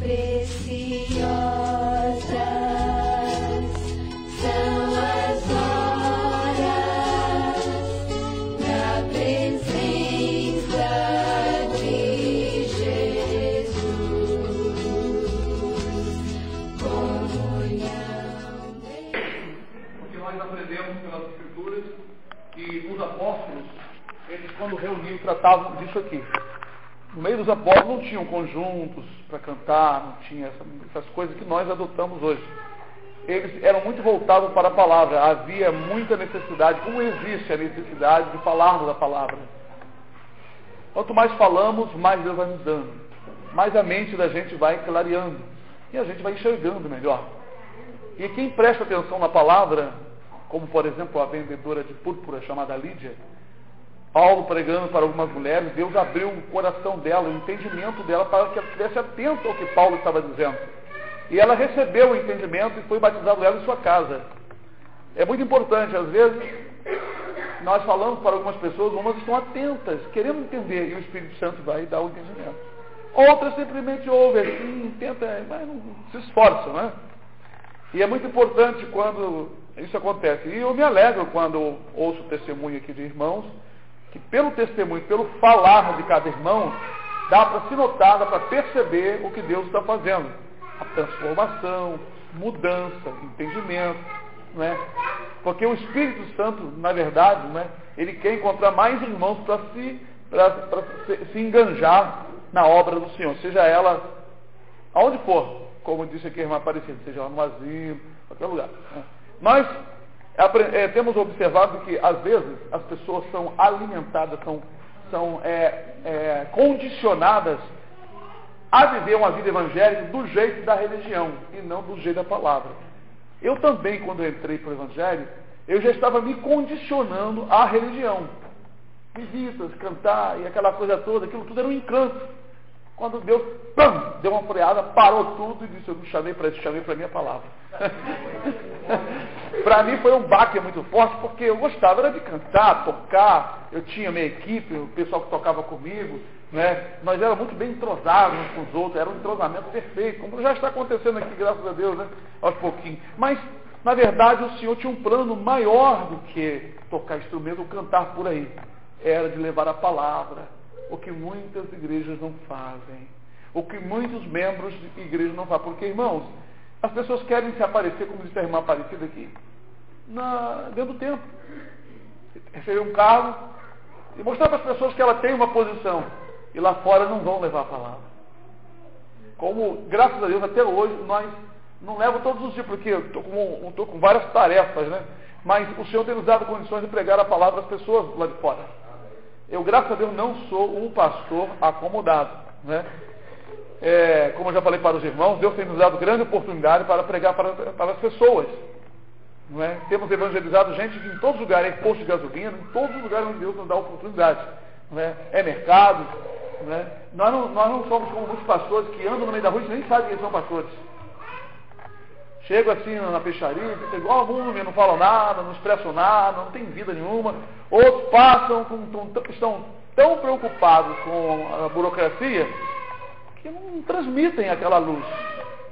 preciosas são as horas na presença de Jesus. Comunhão. Porque nós aprendemos pelas Escrituras que os apóstolos, eles quando reuniam, tratavam disso aqui. No meio dos apóstolos não tinham conjuntos para cantar, não tinha essas coisas que nós adotamos hoje. Eles eram muito voltados para a palavra. Havia muita necessidade, como existe a necessidade de falarmos a palavra. Quanto mais falamos, mais Deus vai nos dando. Mais a mente da gente vai clareando. E a gente vai enxergando melhor. E quem presta atenção na palavra, como por exemplo a vendedora de púrpura chamada Lídia, Paulo pregando para algumas mulheres, Deus abriu o coração dela, o entendimento dela, para que ela estivesse atenta ao que Paulo estava dizendo. E ela recebeu o entendimento e foi batizado ela em sua casa. É muito importante, às vezes, nós falamos para algumas pessoas, umas estão atentas, querendo entender, e o Espírito Santo vai dar o entendimento. Outras simplesmente ouvem assim, tentam, mas não se esforçam, né? E é muito importante quando isso acontece. E eu me alegro quando ouço o testemunho aqui de irmãos, que pelo testemunho, pelo falar de cada irmão, dá para se notar, dá para perceber o que Deus está fazendo. A transformação, mudança, entendimento, né? Porque o Espírito Santo, na verdade, né, ele quer encontrar mais irmãos para se enganjar na obra do Senhor, seja ela aonde for, como disse aqui a irmã Aparecida, seja ela no asilo, qualquer lugar. Né? Nós temos observado que, às vezes, as pessoas são alimentadas, são condicionadas a viver uma vida evangélica do jeito da religião e não do jeito da palavra. Eu também, quando eu entrei para o Evangelho, eu já estava me condicionando à religião. Visitas, cantar e aquela coisa toda, aquilo tudo era um encanto. Quando Deus, pam, deu uma freada, parou tudo e disse, eu não chamei para isso, chamei para a minha palavra. Para mim foi um baque muito forte, porque eu gostava era de cantar, tocar, eu tinha minha equipe, o pessoal que tocava comigo, né? Nós éramos muito bem entrosados uns com os outros, era um entrosamento perfeito, como já está acontecendo aqui, graças a Deus, né? Aos pouquinhos. Mas, na verdade, o Senhor tinha um plano maior do que tocar instrumento ou cantar por aí. Era de levar a palavra, o que muitas igrejas não fazem, o que muitos membros de igreja não fazem. Porque, irmãos, as pessoas querem se aparecer, como disse a irmã Aparecida aqui, dentro do tempo. Receber um cargo e mostrar para as pessoas que ela tem uma posição. E lá fora não vão levar a palavra. Como, graças a Deus, até hoje, nós não levamos todos os dias, porque eu estou com várias tarefas, né? Mas o Senhor tem nos dado condições de pregar a palavra às pessoas lá de fora. Eu, graças a Deus, não sou um pastor acomodado, né? Como eu já falei para os irmãos, Deus tem nos dado grande oportunidade para pregar para as pessoas. Não é? Temos evangelizado gente em todos os lugares, em postos de gasolina, em todos os lugares onde Deus nos dá oportunidade. Não é? Mercado. Não é? Nós não somos como muitos pastores que andam no meio da rua e nem sabem que eles são pastores. Chego assim na peixaria, fica igual a múmia, não falam nada, não expressam nada, não tem vida nenhuma. Outros passam, estão tão preocupados com a burocracia que não transmitem aquela luz.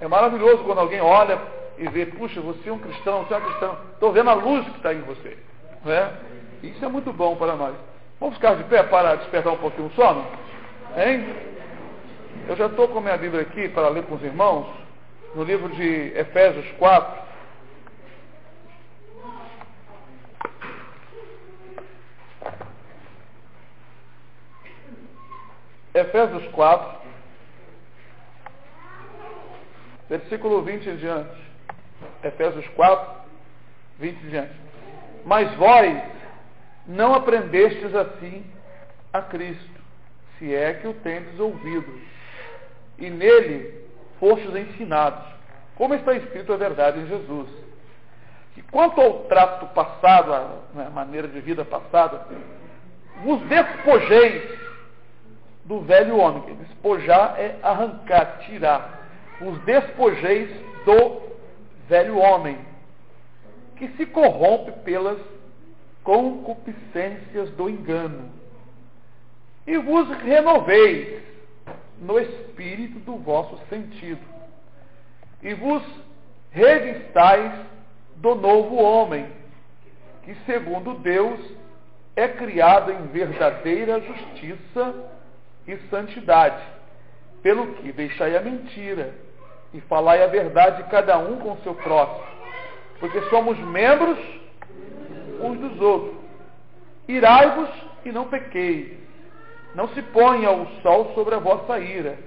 É maravilhoso quando alguém olha e vê, puxa, você é um cristão, você é um cristão, estou vendo a luz que está em você. Né? Isso é muito bom para nós. Vamos ficar de pé para despertar um pouquinho o sono? Hein? Eu já estou com a minha Bíblia aqui para ler com os irmãos, no livro de Efésios 4. Efésios 4, versículo 20 em diante. Efésios 4, 20 em diante. Mas vós não aprendestes assim a Cristo, se é que o tendes ouvido, e nele fostes ensinados, como está escrito a verdade em Jesus. Que quanto ao trato passado, a maneira de vida passada, vos despojeis do velho homem. Despojar é arrancar, tirar. Vos despojeis do velho homem, que se corrompe pelas concupiscências do engano, e vos renoveis no espírito do vosso sentido, e vos revistais do novo homem, que segundo Deus é criado em verdadeira justiça e santidade, pelo que deixai a mentira e falai a verdade cada um com o seu próximo, porque somos membros uns dos outros. Irai-vos e não pequeis, não se ponha o sol sobre a vossa ira,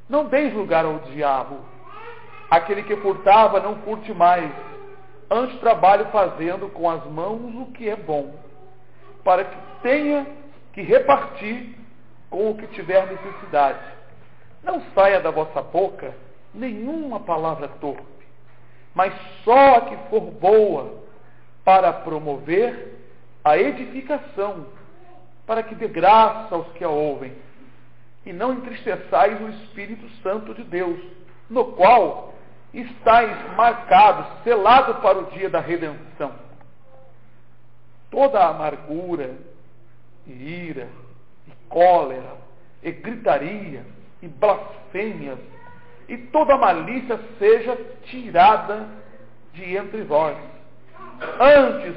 não deis lugar ao diabo. Aquele que furtava, não furte mais, antes trabalhe fazendo com as mãos o que é bom, para que tenha que repartir com o que tiver necessidade. Não saia da vossa boca nenhuma palavra torpe, mas só a que for boa, para promover a edificação, para que dê graça aos que a ouvem. E não entristeçais o Espírito Santo de Deus, no qual estáis marcados, selados para o dia da redenção. Toda a amargura, e ira, e cólera, e gritaria, e blasfêmias, e toda malícia seja tirada de entre vós. Antes,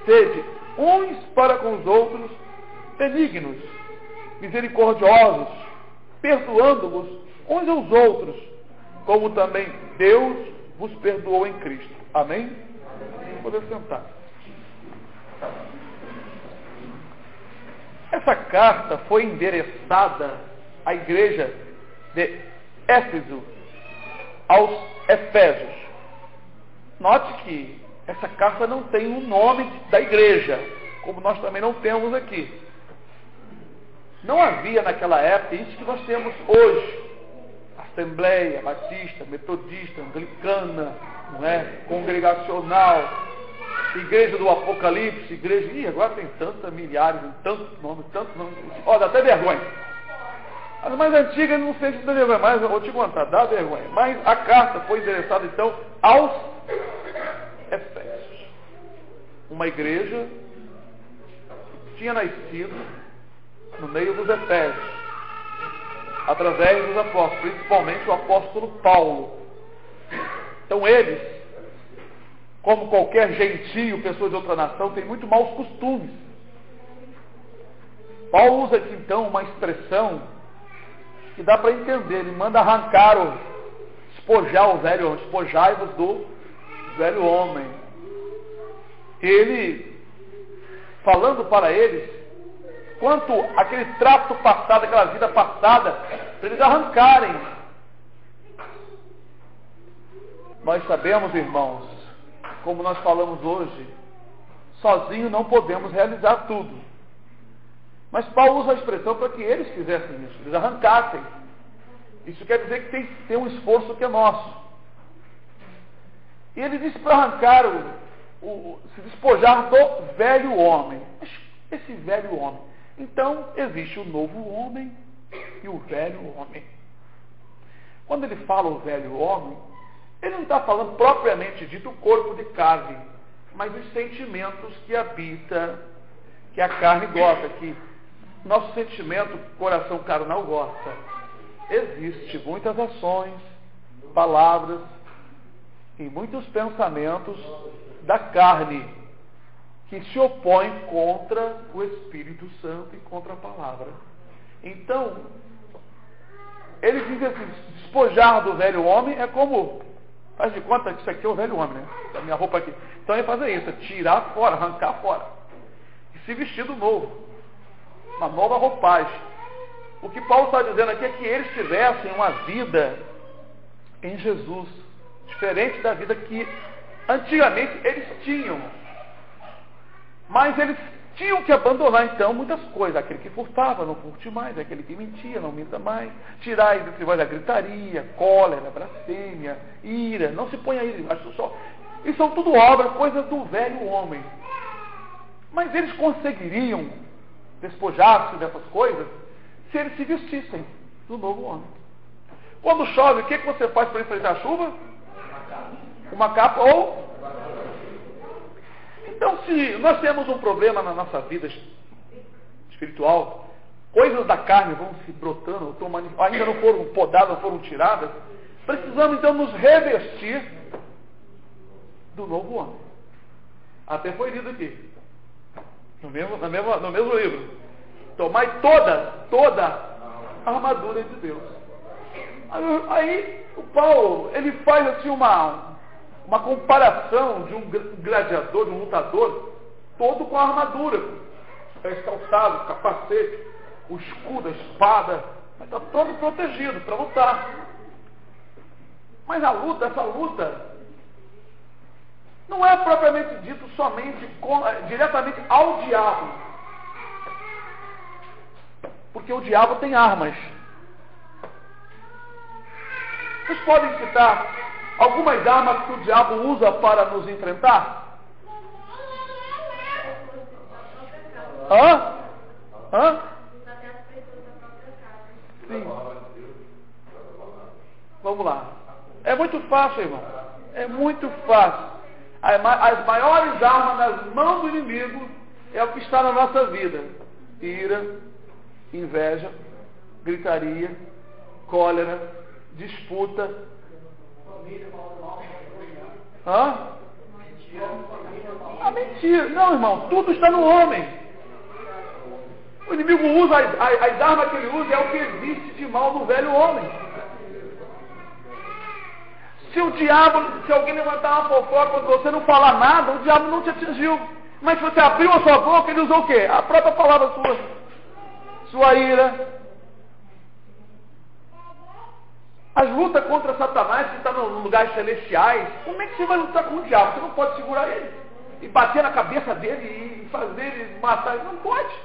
sede uns para com os outros benignos, misericordiosos, perdoando-vos uns aos outros, como também Deus vos perdoou em Cristo. Amém? Poder sentar. Essa carta foi endereçada à igreja de Éfeso, aos Efésios. Note que essa carta não tem o nome da igreja, como nós também não temos aqui. Não havia naquela época isso que nós temos hoje. Assembleia, Batista, Metodista, Anglicana, não é? Congregacional, Igreja do Apocalipse, igreja... Ih, agora tem tantas milhares, tantos nomes. Ó, dá até vergonha. As mais antigas, não sei se dá vergonha, mas eu vou te contar, dá vergonha. Mas a carta foi endereçada, então, aos Efésios. Uma igreja que tinha nascido no meio dos Efésios, através dos apóstolos, principalmente o apóstolo Paulo. Então eles, como qualquer gentio, pessoa de outra nação, tem muito maus costumes. Paulo usa aqui então uma expressão que dá para entender. Ele manda arrancar despojar o velho homem, despojai-vos do velho homem. Ele, falando para eles, quanto aquele trato passado, aquela vida passada, para eles arrancarem. Nós sabemos, irmãos, como nós falamos hoje, sozinho não podemos realizar tudo. Mas Paulo usa a expressão para que eles fizessem isso, eles arrancassem. Isso quer dizer que tem que ter um esforço que é nosso. E ele disse para arrancar, se despojar do velho homem. Esse velho homem. Então, existe o novo homem e o velho homem. Quando ele fala o velho homem, ele não está falando propriamente dito o corpo de carne, mas os sentimentos que habita, que a carne gosta, que nosso sentimento, coração carnal gosta. Existem muitas ações, palavras e muitos pensamentos da carne que se opõem contra o Espírito Santo e contra a palavra. Então, ele diz assim, despojar do velho homem é como, faz de conta que isso aqui é o velho homem, né? A minha roupa aqui. Então ele fazer isso, tirar fora, arrancar fora. E se vestir do novo. Uma nova roupagem. O que Paulo está dizendo aqui é que eles tivessem uma vida em Jesus, diferente da vida que antigamente eles tinham. Mas eles tinham que abandonar então muitas coisas. Aquele que furtava, não furte mais. Aquele que mentia, não minta mais. Tirai entre vós a gritaria, cólera, blasfêmia, ira. Não se ponha ira debaixo do sol. Isso são tudo obras, coisas do velho homem. Mas eles conseguiriam despojar-se dessas coisas se eles se vestissem do novo homem. Quando chove, o que você faz para enfrentar a chuva? Uma capa ou... Então, se nós temos um problema na nossa vida espiritual, coisas da carne vão se brotando, ainda não foram podadas, não foram tiradas, precisamos então nos revestir do novo homem. Até foi lido aqui, no mesmo livro. Tomai toda a armadura de Deus. Aí o Paulo, ele faz assim uma comparação de um gladiador, de um lutador, todo com a armadura, pés calçados, capacete, o escudo, a espada, está todo protegido para lutar. Mas essa luta, não é propriamente dito somente diretamente ao diabo, porque o diabo tem armas. Vocês podem citar algumas armas que o diabo usa para nos enfrentar? Sim. Vamos lá. É muito fácil, irmão. É muito fácil. As maiores armas nas mãos do inimigo é o que está na nossa vida: ira, inveja, gritaria, cólera, disputa. A mentira. Não, irmão, tudo está no homem. O inimigo usa as armas que ele usa, é o que existe de mal no velho homem. Se alguém levantar uma fofoca quando você não falar nada, o diabo não te atingiu. Mas se você abriu a sua boca, ele usou o quê? A própria palavra sua ira. As lutas contra Satanás, que está nos lugares celestiais, como é que você vai lutar com o diabo? Você não pode segurar ele e bater na cabeça dele e fazer ele matar ele. Não pode.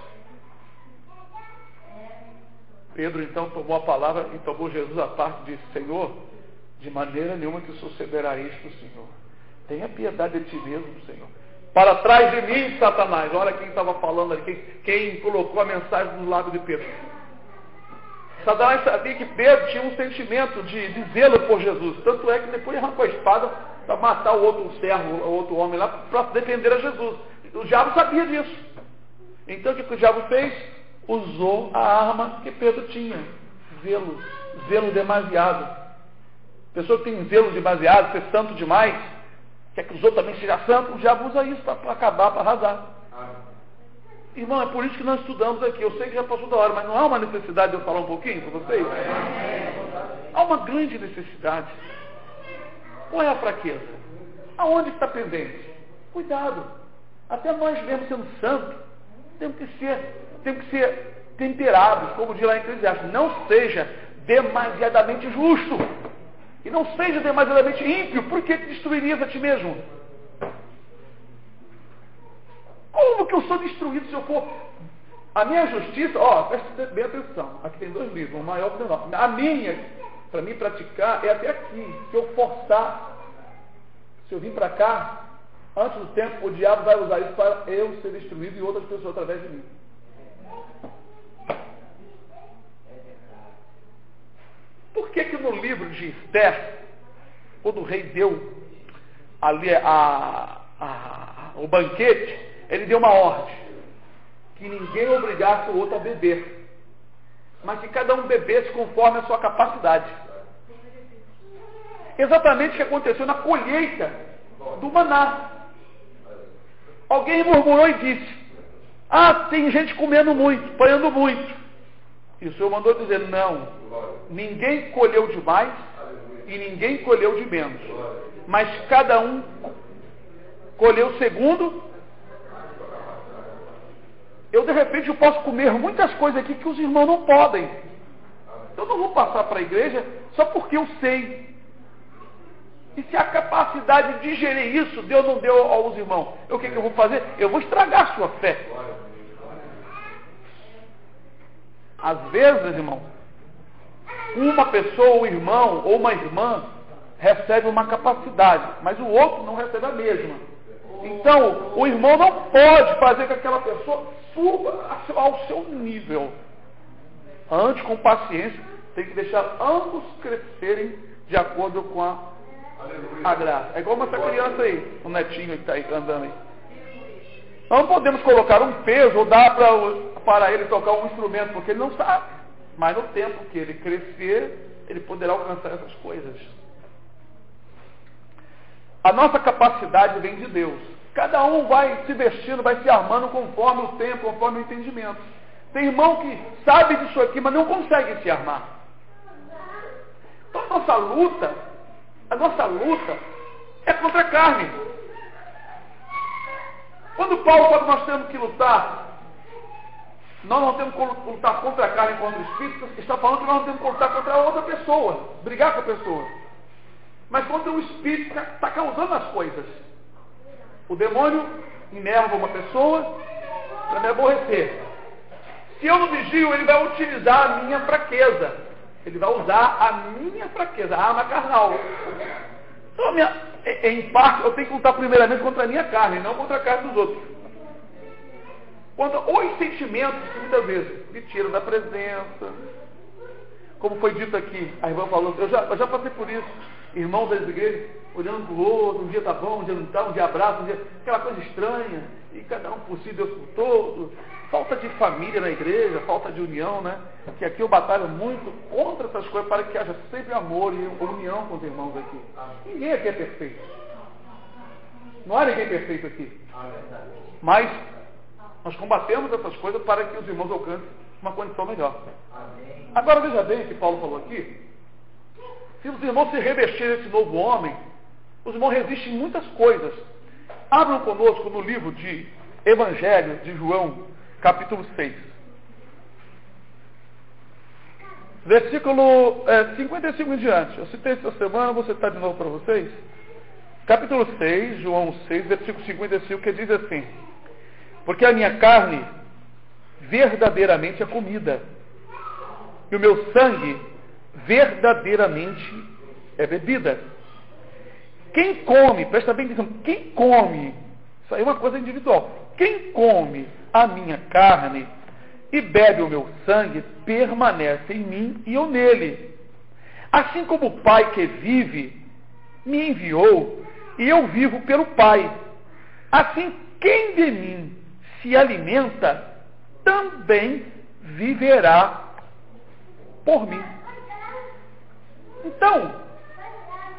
Pedro então tomou a palavra e tomou Jesus à parte e disse: Senhor, de maneira nenhuma que sucederá isto, Senhor. Tenha piedade de ti mesmo, Senhor. Para trás de mim, Satanás. Olha quem estava falando ali, quem colocou a mensagem no lado de Pedro. Satanás sabia que Pedro tinha um sentimento de zelo por Jesus. Tanto é que depois arrancou a espada para matar o outro servo, o outro homem lá, para defender a Jesus. O diabo sabia disso. Então o que o diabo fez? Usou a arma que Pedro tinha. Zelo demasiado. Pessoa que tem zelo demasiado, ser santo demais, quer que os outros também sejam santos, o diabo usa isso para acabar, para arrasar. Irmão, é por isso que nós estudamos aqui. Eu sei que já passou da hora, mas não há uma necessidade de eu falar um pouquinho para vocês? Há uma grande necessidade. Qual é a fraqueza? Aonde está pendente? Cuidado. Até nós mesmos sendo santos, temos que ser temperados, como diz lá em Eclesiastes. Não seja demasiadamente justo. E não seja demasiadamente ímpio. Por que te destruirias a ti mesmo? Como que eu sou destruído se eu for... A minha justiça, preste bem atenção. Aqui tem 2 livros, um maior que o menor. A minha, para mim praticar, é até aqui. Se eu forçar, se eu vir para cá, antes do tempo, o diabo vai usar isso para eu ser destruído e outras pessoas através de mim. Por que no livro de Esther, quando o rei deu ali o banquete, ele deu uma ordem, que ninguém obrigasse o outro a beber, mas que cada um bebesse conforme a sua capacidade. Exatamente o que aconteceu na colheita do maná. Alguém murmurou e disse: tem gente comendo muito, apanhando muito. E o Senhor mandou dizer: não, ninguém colheu demais e ninguém colheu de menos, mas cada um colheu segundo. Eu de repente posso comer muitas coisas aqui que os irmãos não podem. Eu não vou passar para a igreja só porque eu sei. E se a capacidade de digerir isso Deus não deu aos irmãos, o que eu vou fazer? Eu vou estragar a sua fé. Às vezes, irmão, uma pessoa, um irmão ou uma irmã recebe uma capacidade, mas o outro não recebe a mesma. Então, o irmão não pode fazer com que aquela pessoa suba ao seu nível. Antes, com paciência, tem que deixar ambos crescerem de acordo com a graça. É igual essa criança aí, o netinho que está aí andando aí. Nós não podemos colocar um peso ou dar para para ele tocar um instrumento, porque ele não sabe. Mas no tempo que ele crescer, ele poderá alcançar essas coisas. A nossa capacidade vem de Deus. Cada um vai se vestindo, vai se armando conforme o tempo, conforme o entendimento. Tem irmão que sabe disso aqui, mas não consegue se armar. Então a nossa luta é contra a carne. Quando Paulo fala que nós temos que lutar, nós não temos que lutar contra a carne e contra o espírito, está falando que nós não temos que lutar contra a outra pessoa, brigar com a pessoa. Mas contra o espírito que está causando as coisas. O demônio enerva uma pessoa para me aborrecer. Se eu não vigio, ele vai utilizar a minha fraqueza. Ele vai usar a minha fraqueza, a arma carnal. Então, em parte, eu tenho que lutar primeiramente contra a minha carne, não contra a carne dos outros. Contra os sentimentos que muitas vezes me tiram da presença. Como foi dito aqui, a irmã falou, eu já passei por isso. Irmãos das igrejas, olhando para o outro, um dia está bom, um dia não está, um dia abraça, um dia... aquela coisa estranha, e cada um por si, Deus por todo. Falta de família na igreja, falta de união, né? Que aqui eu batalho muito contra essas coisas, para que haja sempre amor e união com os irmãos aqui. Ninguém aqui é perfeito. Não há ninguém perfeito aqui. Mas nós combatemos essas coisas para que os irmãos alcancem uma condição melhor. Agora veja bem o que Paulo falou aqui. Se os irmãos se revestirem desse novo homem, os irmãos resistem muitas coisas. Abram conosco no livro de Evangelho de João, capítulo 6. Versículo 55 em diante. Eu citei essa semana, vou citar de novo para vocês. Capítulo 6, João 6, versículo 55, que diz assim: porque a minha carne verdadeiramente é comida, e o meu sangue verdadeiramente é bebida. Quem come, presta bem atenção, quem come, isso aí é uma coisa individual, quem come a minha carne e bebe o meu sangue, permanece em mim e eu nele. Assim como o Pai que vive me enviou, e eu vivo pelo Pai. Assim, quem de mim se alimenta, também viverá por mim. Então,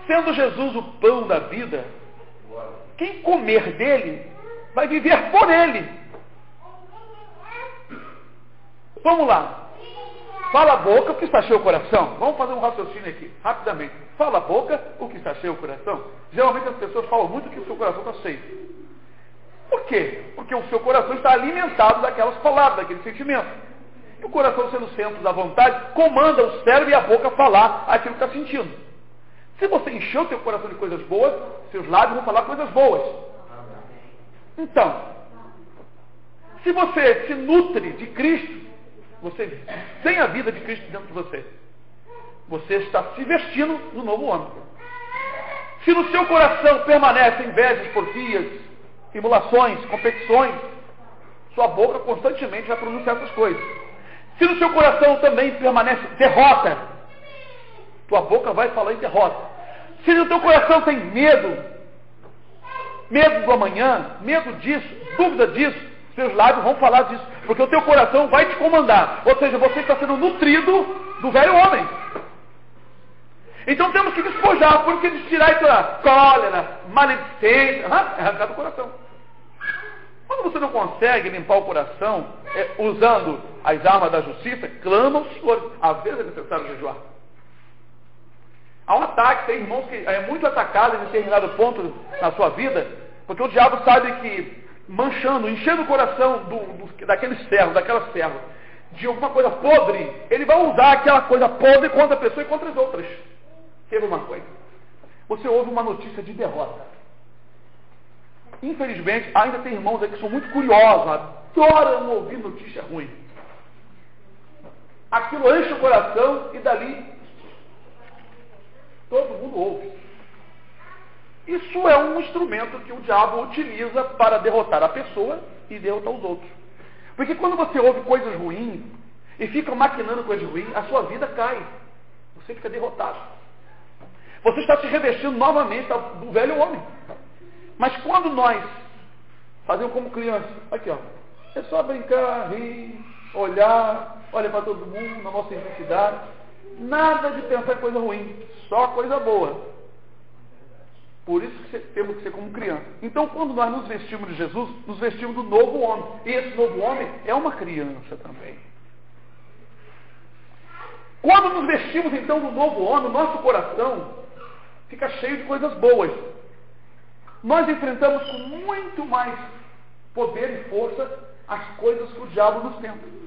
sendo Jesus o pão da vida, quem comer dele, vai viver por ele. Vamos lá. Fala a boca o que está cheio o coração. Vamos fazer um raciocínio aqui, rapidamente. Fala a boca o que está cheio o coração. Geralmente as pessoas falam muito que o seu coração está cheio. Por quê? Porque o seu coração está alimentado daquelas palavras, daquele sentimento. E o coração, sendo o centro da vontade, comanda o cérebro e a boca a falar aquilo que está sentindo. Se você encher o seu coração de coisas boas, seus lábios vão falar coisas boas. Então, se você se nutre de Cristo, você tem a vida de Cristo dentro de você. Você está se vestindo do novo homem. Se no seu coração permanecem invejas, porfias, emulações, competições, sua boca constantemente vai pronunciar essas coisas. Se no seu coração também permanece derrota, tua boca vai falar em derrota. Se no teu coração tem medo do amanhã, medo disso, dúvida disso, seus lábios vão falar disso, porque o teu coração vai te comandar. Ou seja, você está sendo nutrido do velho homem. Então temos que despojar, porque tirar essa cólera, maledicência, é arrancar do coração. Quando você não consegue limpar o coração, usando as armas da justiça, clama ao Senhor. Às vezes é necessário jejuar. Há um ataque, tem irmãos que é muito atacado em determinado ponto na sua vida, porque o diabo sabe que enchendo o coração daquele servo, daquela serva, de alguma coisa podre, ele vai usar aquela coisa podre contra a pessoa e contra as outras. Teve uma coisa. Você ouve uma notícia de derrota. Infelizmente, ainda tem irmãos aí que são muito curiosos, adoram ouvir notícia ruim. Aquilo enche o coração e dali todo mundo ouve. Isso é um instrumento que o diabo utiliza para derrotar a pessoa e derrotar os outros. Porque quando você ouve coisas ruins e fica maquinando coisas ruins, a sua vida cai. Você fica derrotado. Você está se revestindo novamente do velho homem. Mas quando nós fazemos como criança, aqui ó, é só brincar, rir, olha para todo mundo, na nossa identidade. Nada de pensar em coisa ruim, só coisa boa. Por isso que temos que ser como criança. Então, quando nós nos vestimos de Jesus, nos vestimos do novo homem. E esse novo homem é uma criança também. Quando nos vestimos, então, do novo homem, o nosso coração fica cheio de coisas boas. Nós enfrentamos com muito mais poder e força as coisas que o diabo nos tenta.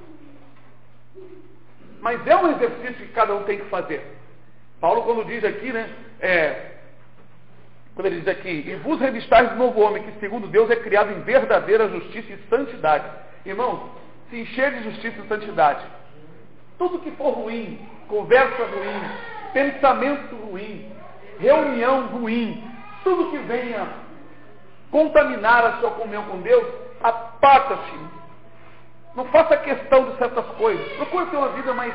Mas é um exercício que cada um tem que fazer. Paulo, quando diz aqui, quando ele diz aqui, e vos revistais do novo homem, que segundo Deus é criado em verdadeira justiça e santidade. Irmãos, se encher de justiça e santidade. Tudo que for ruim, conversa ruim, pensamento ruim, reunião ruim, tudo que venha contaminar a sua comunhão com Deus, aparta-se. Não faça questão de certas coisas. Procure ter uma vida mais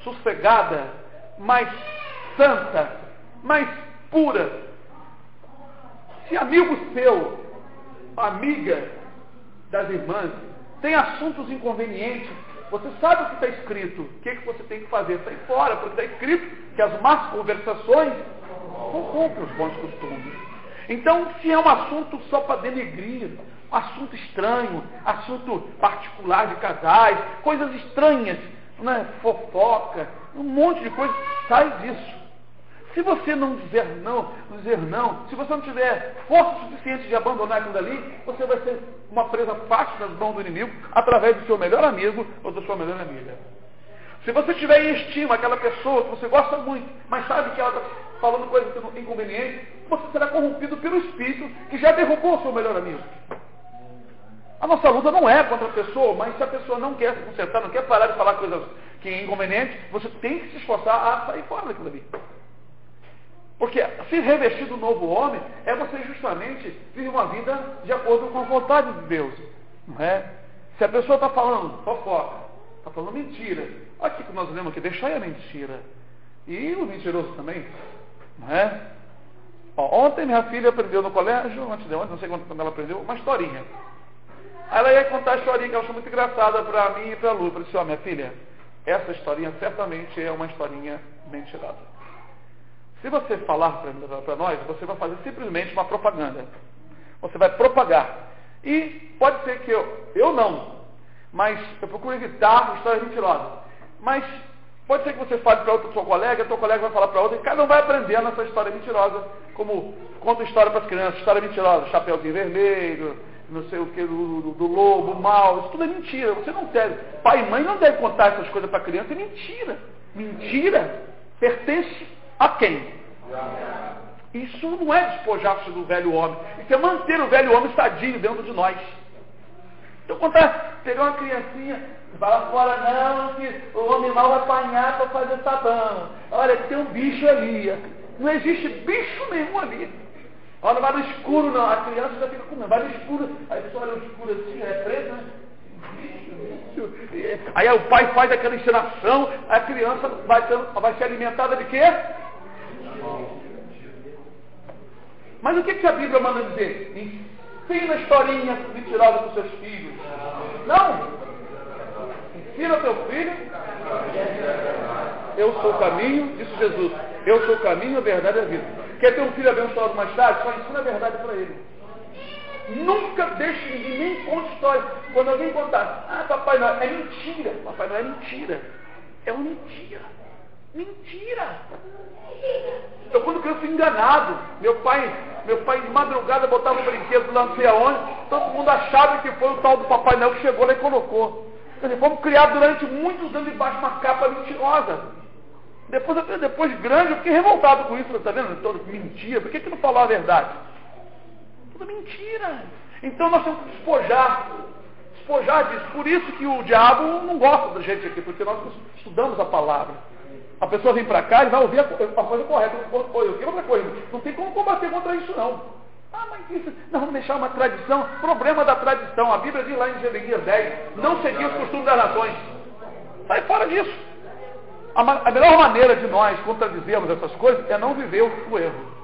sossegada, mais santa, mais pura. Se amigo seu, amiga das irmãs, tem assuntos inconvenientes, você sabe o que está escrito. O que você tem que fazer? Sai fora, porque está escrito que as más conversações não cumprem os bons costumes. Então, se é um assunto só para denegrir, um assunto estranho, assunto particular de casais, coisas estranhas, fofoca, um monte de coisa, sai disso. Se você não dizer não, se você não tiver força suficiente de abandonar aquilo dali, você vai ser uma presa fácil nas mãos do inimigo, através do seu melhor amigo ou da sua melhor amiga. Se você tiver em estima aquela pessoa que você gosta muito, mas sabe que ela está falando coisas inconvenientes, você será corrompido pelo Espírito que já derrubou o seu melhor amigo. A nossa luta não é contra a pessoa, mas se a pessoa não quer se consertar, não quer parar de falar coisas que é inconvenientes, você tem que se esforçar a sair fora daquilo ali. Porque se revestir do novo homem é você justamente viver uma vida de acordo com a vontade de Deus. Não é? Se a pessoa está falando fofoca, está falando mentira, olha aqui que nós lemos aqui, deixai a mentira. E o mentiroso também. Não é? Ontem minha filha aprendeu no colégio, antes de ontem, não sei quando ela aprendeu, uma historinha. Aí ela ia contar a historinha que ela achou muito engraçada para mim e para a Lu. Eu disse, minha filha, essa historinha certamente é uma historinha mentirosa. Se você falar para nós, você vai fazer simplesmente uma propaganda. Você vai propagar. E pode ser que eu não, mas eu procuro evitar histórias mentirosas. Mas pode ser que você fale para outra sua colega, a tua colega vai falar para outra, e cada um vai aprendendo essa história mentirosa, como conta história para as crianças, história mentirosa, Chapeuzinho Vermelho, não sei o que, do lobo, mal, isso tudo é mentira. Você não deve, pai e mãe não devem contar essas coisas para a criança, é mentira. Mentira pertence a quem? Isso não é despojar-se do velho homem, isso é manter o velho homem sadio dentro de nós. Então, quando pegar uma criancinha, vai lá fora, não, que o homem mal vai apanhar para fazer sabão. Olha, tem um bicho ali. Não existe bicho nenhum ali. Olha, vai no escuro, não. A criança já fica comendo, vai no escuro. Aí você olha no escuro assim, é preto, né? Aí o pai faz aquela encenação, a criança vai ser alimentada de quê? Mas o que a Bíblia manda dizer? Ensina a historinha mentirosa para os seus filhos. Não! Ensina ao teu filho. Eu sou o caminho, disse Jesus. Eu sou o caminho, a verdade e a vida. Quer ter um filho abençoado mais tarde? Só ensina a verdade para ele. Nunca deixe ninguém, nem conte história. Quando alguém contar, Papai Noel, é mentira. Papai Noel é mentira. É uma mentira. Mentira. Eu quando criança fui enganado. Meu pai de madrugada botava um brinquedo lá não sei aonde, todo mundo achava que foi o tal do Papai Noel que chegou lá e colocou. Quer dizer, fomos criados durante muitos anos debaixo de uma capa mentirosa. Depois de grande, eu fiquei revoltado com isso, tá vendo? Toda mentira. Por que não falou a verdade? Tudo mentira. Então nós temos que despojar disso. Por isso que o diabo não gosta da gente aqui, porque nós estudamos a palavra. A pessoa vem para cá e vai ouvir a coisa correta. Outra coisa. Não tem como combater contra isso, não. Mas isso, nós vamos deixar uma tradição. Problema da tradição. A Bíblia diz lá em Jeremias 10, não seguir os costumes das nações. Sai fora disso. A melhor maneira de nós contradizermos essas coisas é não viver o erro.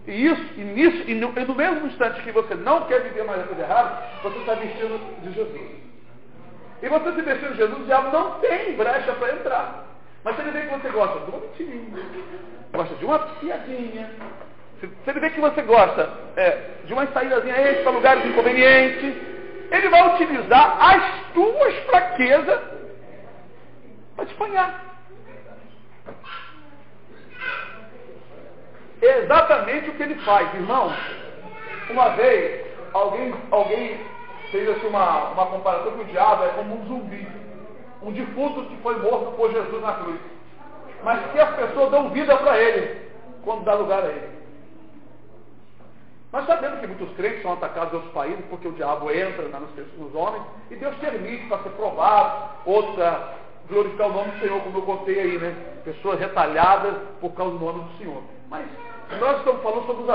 E no mesmo instante que você não quer viver mais a coisa errada, você está vestindo de Jesus. E você se vestir de Jesus, o diabo não tem brecha para entrar. Mas se ele vê que você gosta de uma mentirinha, gosta de uma piadinha, se ele vê que você gosta de uma saídazinha extra para lugares inconvenientes, ele vai utilizar as tuas fraquezas para te apanhar. É exatamente o que ele faz, irmão. Uma vez, alguém fez assim uma comparação que o diabo é como um zumbi, um defunto que foi morto por Jesus na cruz, mas que as pessoas dão vida para ele quando dá lugar a ele. Nós sabemos que muitos crentes são atacados em outros países porque o diabo entra nos homens e Deus permite para ser provado, outros para glorificar o nome do Senhor, como eu contei aí, né? Pessoas retalhadas por causa do nome do Senhor. Mas nós estamos falando sobre os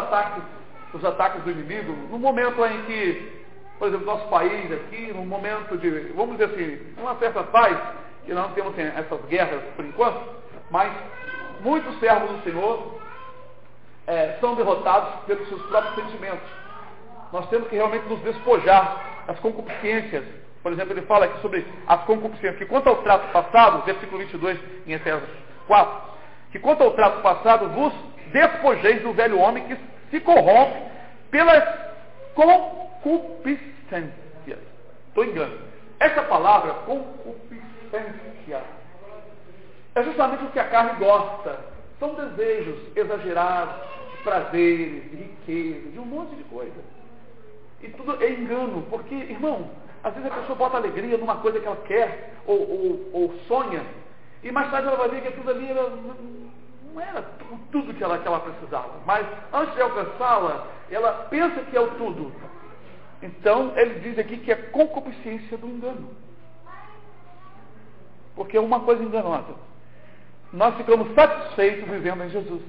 ataques do inimigo, no momento em que, por exemplo, nosso país aqui, num momento de, vamos dizer assim, uma certa paz, que nós não temos essas guerras por enquanto, mas muitos servos do Senhor são derrotados pelos seus próprios sentimentos. Nós temos que realmente nos despojar das concupiscências. Por exemplo, ele fala aqui sobre as concupiscências, que quanto ao trato passado, versículo 22 em Efésios 4, que quanto ao trato passado, vos despojeis do velho homem que se corrompe pelas concupiscências. Estou enganando. Essa palavra, concupiscência, é justamente o que a carne gosta. São desejos exagerados, de prazeres, de riqueza, de um monte de coisa. E tudo é engano, porque, irmão, às vezes a pessoa bota alegria numa coisa que ela quer, ou sonha, e mais tarde ela vai ver que aquilo ali não era tudo que ela precisava. Mas antes de alcançá-la, ela pensa que é o tudo. Então, ele diz aqui que é concupiscência do engano. Porque é uma coisa enganosa. Nós ficamos satisfeitos vivendo em Jesus.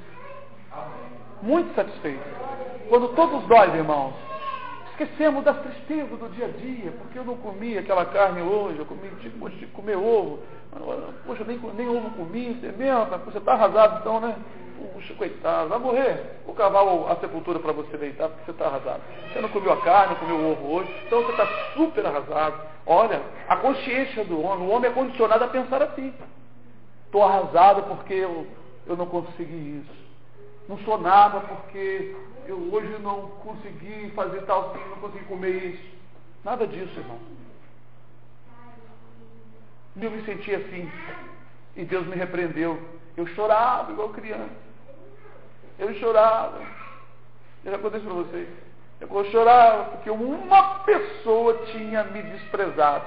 Muito satisfeitos. Quando todos nós, irmãos, esquecemos das tristezas do dia a dia, porque eu não comi aquela carne hoje, eu tive de comer ovo. Poxa, nem ovo comi, você mesmo, você está arrasado então, né? Puxa, coitado, vai morrer. Vou cavar a sepultura para você deitar, porque você está arrasado. Você não comeu a carne, não comeu o ovo hoje, então você está super arrasado. Olha, a consciência do homem, o homem é condicionado a pensar assim. Estou arrasado porque eu não consegui isso. Não sou nada porque eu hoje não consegui fazer tal coisa, não consegui comer isso. Nada disso, irmão. Eu me senti assim. E Deus me repreendeu. Eu chorava igual criança. Eu chorava. Eu já contei isso para vocês. Eu chorava porque uma pessoa tinha me desprezado.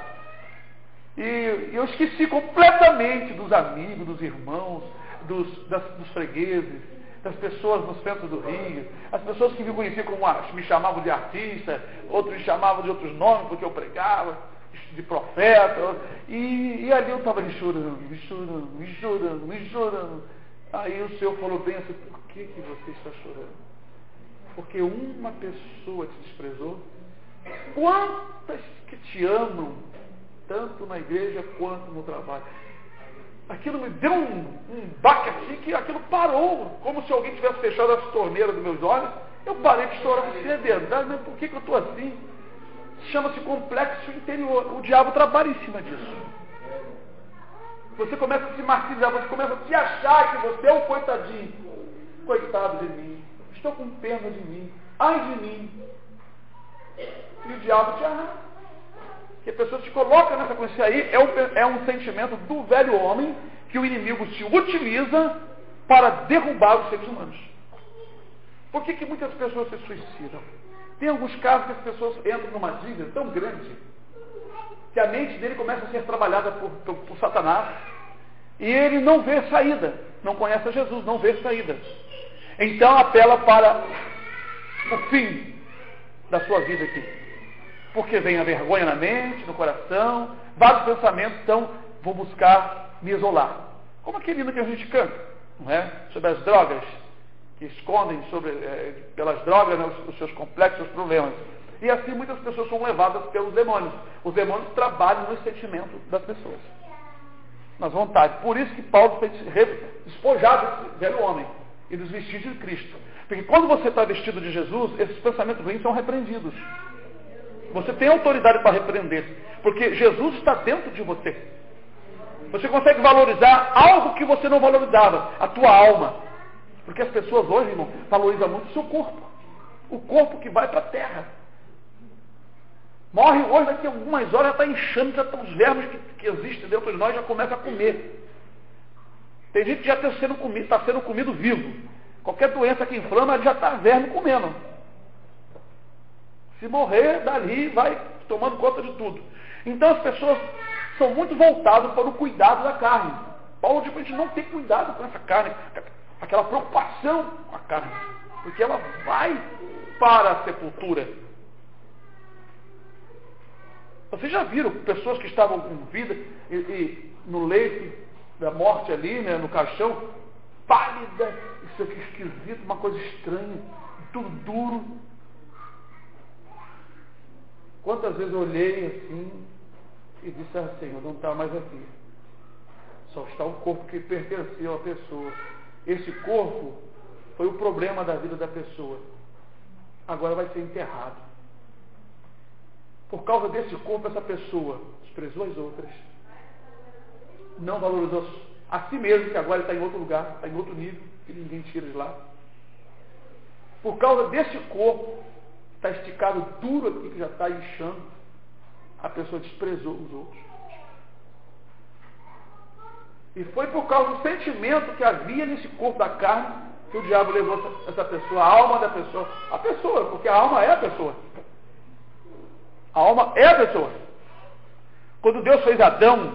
E eu esqueci completamente dos amigos, dos irmãos, dos fregueses, das pessoas nos centros do Rio, as pessoas que me conheciam como me chamavam de artista, outros me chamavam de outros nomes porque eu pregava, de profeta, e ali eu estava chorando. Aí o Senhor falou bem assim, por que você está chorando? Porque uma pessoa te desprezou? Quantas que te amam, tanto na igreja quanto no trabalho? Aquilo me deu um baque assim, que aquilo parou, como se alguém tivesse fechado as torneiras dos meus olhos. Eu parei de chorar, se é verdade, mas por que eu estou assim? Chama-se complexo interior. O diabo trabalha em cima disso. Você começa a se martirizar, você começa a se achar que você é um coitadinho. Coitado de mim, estou com pena de mim, ai de mim. E o diabo te arrasta. Que a pessoa te coloca nessa consciência aí, é um sentimento do velho homem que o inimigo se utiliza para derrubar os seres humanos. Por que muitas pessoas se suicidam? Tem alguns casos que as pessoas entram numa dívida tão grande que a mente dele começa a ser trabalhada por Satanás e ele não vê saída, não conhece a Jesus, não vê saída. Então apela para o fim da sua vida aqui. Porque vem a vergonha na mente, no coração, vários pensamentos, então vou buscar me isolar. Como aquele hino que a gente canta, não é? Sobre as drogas, que escondem pelas drogas, né, os seus complexos, os problemas. E assim muitas pessoas são levadas pelos demônios. Os demônios trabalham nos sentimentos das pessoas, nas vontades. Por isso que Paulo fez despojar desse velho homem e dos vestidos de Cristo. Porque quando você está vestido de Jesus, esses pensamentos ruins são repreendidos. Você tem autoridade para repreender, porque Jesus está dentro de você. Você consegue valorizar algo que você não valorizava, a tua alma. Porque as pessoas hoje, irmão, valorizam muito o seu corpo. O corpo que vai para a terra. Morre hoje, daqui a algumas horas já está inchando, já estão os vermes que existem dentro de nós, já começa a comer. Tem gente que já está sendo comido vivo. Qualquer doença que inflama, ele já está verme comendo. Se morrer, dali vai tomando conta de tudo. Então as pessoas são muito voltadas para o cuidado da carne. Paulo diz para a gente não ter cuidado com essa carne, aquela preocupação com a carne, porque ela vai para a sepultura. Vocês já viram pessoas que estavam com vida e no leito da morte ali, né, no caixão, pálida, isso aqui esquisito, uma coisa estranha, tudo duro. Quantas vezes eu olhei assim e disse assim, eu não está mais aqui. Só está o corpo que pertenceu à pessoa. Esse corpo foi o problema da vida da pessoa. Agora vai ser enterrado. Por causa desse corpo, essa pessoa desprezou as outras. Não valorizou a si mesmo, que agora está em outro lugar, está em outro nível, que ninguém tira de lá. Por causa desse corpo, está esticado duro aqui, que já está inchando, a pessoa desprezou os outros. E foi por causa do sentimento que havia nesse corpo da carne que o diabo levou essa pessoa, a alma da pessoa. A pessoa, porque a alma é a pessoa. A alma é a pessoa. Quando Deus fez Adão,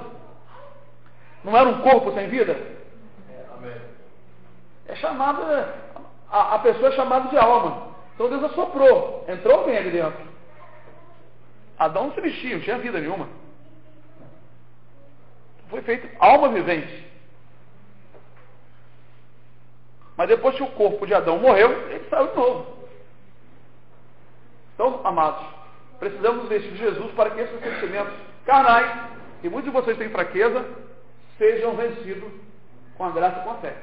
não era um corpo sem vida? É chamada, a pessoa é chamada de alma. Então Deus assoprou, entrou alguém ali dentro. Adão não se mexia, não tinha vida nenhuma. Foi feito alma vivente. Mas depois que o corpo de Adão morreu, ele saiu de novo. Então, amados, precisamos vestir de Jesus para que esses sentimentos carnais, que muitos de vocês têm fraqueza, sejam vencidos com a graça e com a fé.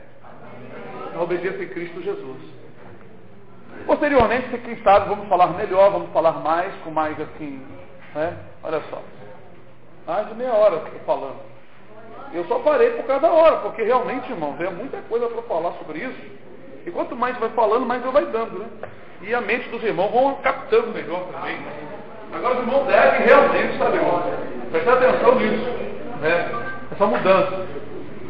Na obediência em Cristo Jesus. Posteriormente, quem sabe, vamos falar melhor, vamos falar mais, com mais assim, né? Olha só. Mais de meia hora que eu estou falando. Eu só parei por causa da hora, porque realmente, irmãos, é muita coisa para falar sobre isso. E quanto mais vai falando, mais eu vai dando, né? E a mente dos irmãos vão captando melhor também. Agora os irmãos devem realmente saber, prestar atenção nisso, né? Essa mudança.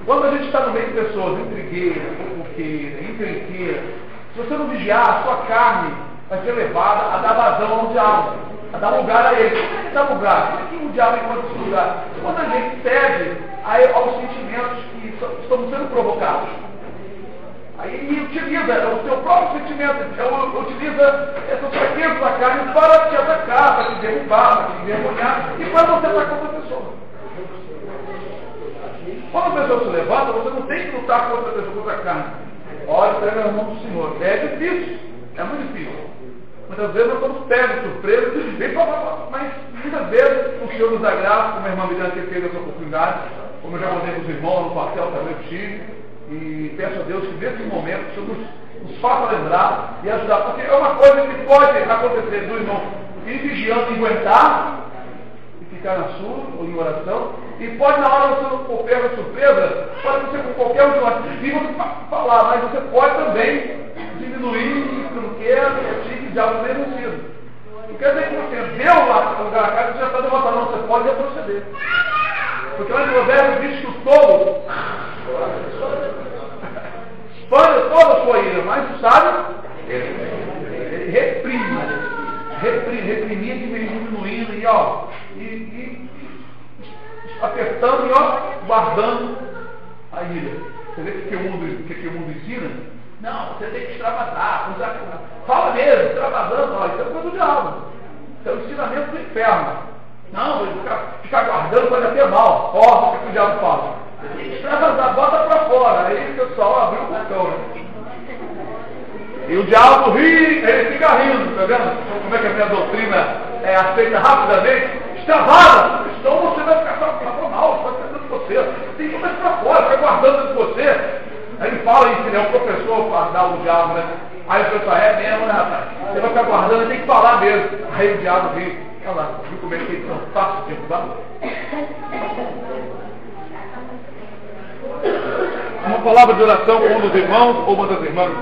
Quando a gente está no meio de pessoas intrigueiras, fofoqueiras, encrenqueiras, se você não vigiar, a sua carne vai ser levada a dar vazão ao diabo, a dar lugar a ele. Como é que dá lugar? Como é que o diabo encontra esse lugar? Quando a gente cede aos sentimentos que estão sendo provocados. Aí ele utiliza o seu próprio sentimento, utiliza essa fraqueza da carne para te atacar, para te derrubar, para te envergonhar e para você atacar outra pessoa. Quando a pessoa se levanta, você não tem que lutar contra a pessoa, contra a carne. Olha, entrega na mão do Senhor. É difícil, é muito difícil. Muitas vezes nós estamos pegos, surpresos, mas muitas vezes o Senhor nos dá graça, como a irmã Miranda tem feito essa oportunidade, como eu já contei com os irmãos no quartel também eu tive, e peço a Deus que nesse momento o Senhor nos faça lembrar e ajudar, porque é uma coisa que pode acontecer do irmão ir vigiando e aguentar, e ficar na sua, ou em oração, e pode na hora você não for pego de surpresa, pode acontecer com qualquer um de nós, e você falar, mas você pode também diminuir, se não quer, que o diabo não é vencido. Não quer dizer que você deu lá no lugar da casa, você já está levantando, não, você pode retroceder. Porque lá no Provérbio diz que o tolo espalha toda a sua ira, mas o sábio ele reprimia, diminuindo e apertando e guardando a ira. Você vê que o mundo ensina? Não, você tem que extravasar, fala mesmo, extravasando, isso é coisa do diabo. Isso é o ensinamento do inferno. Não, ficar guardando pode até mal. Ó, o que o diabo fala. Tem que extravasar, bota pra fora. Aí o pessoal abriu o portão, né? E o diabo ri, ele fica rindo, tá vendo? Como é que a minha doutrina é aceita rapidamente? Extravasa, então você vai ficar só mal, vai ficar dentro de você. Tem que botar pra fora, fica guardando dentro de você. Aí ele fala isso, ele é um professor para dar o diabo, né? Aí o pessoal, é mesmo, né, rapaz? Você vai ficar guardando, tem que falar mesmo. Aí o diabo ri. Olha lá, viu como é que eles são fáceis de derrubar? Uma palavra de oração com um dos irmãos ou uma das irmãs.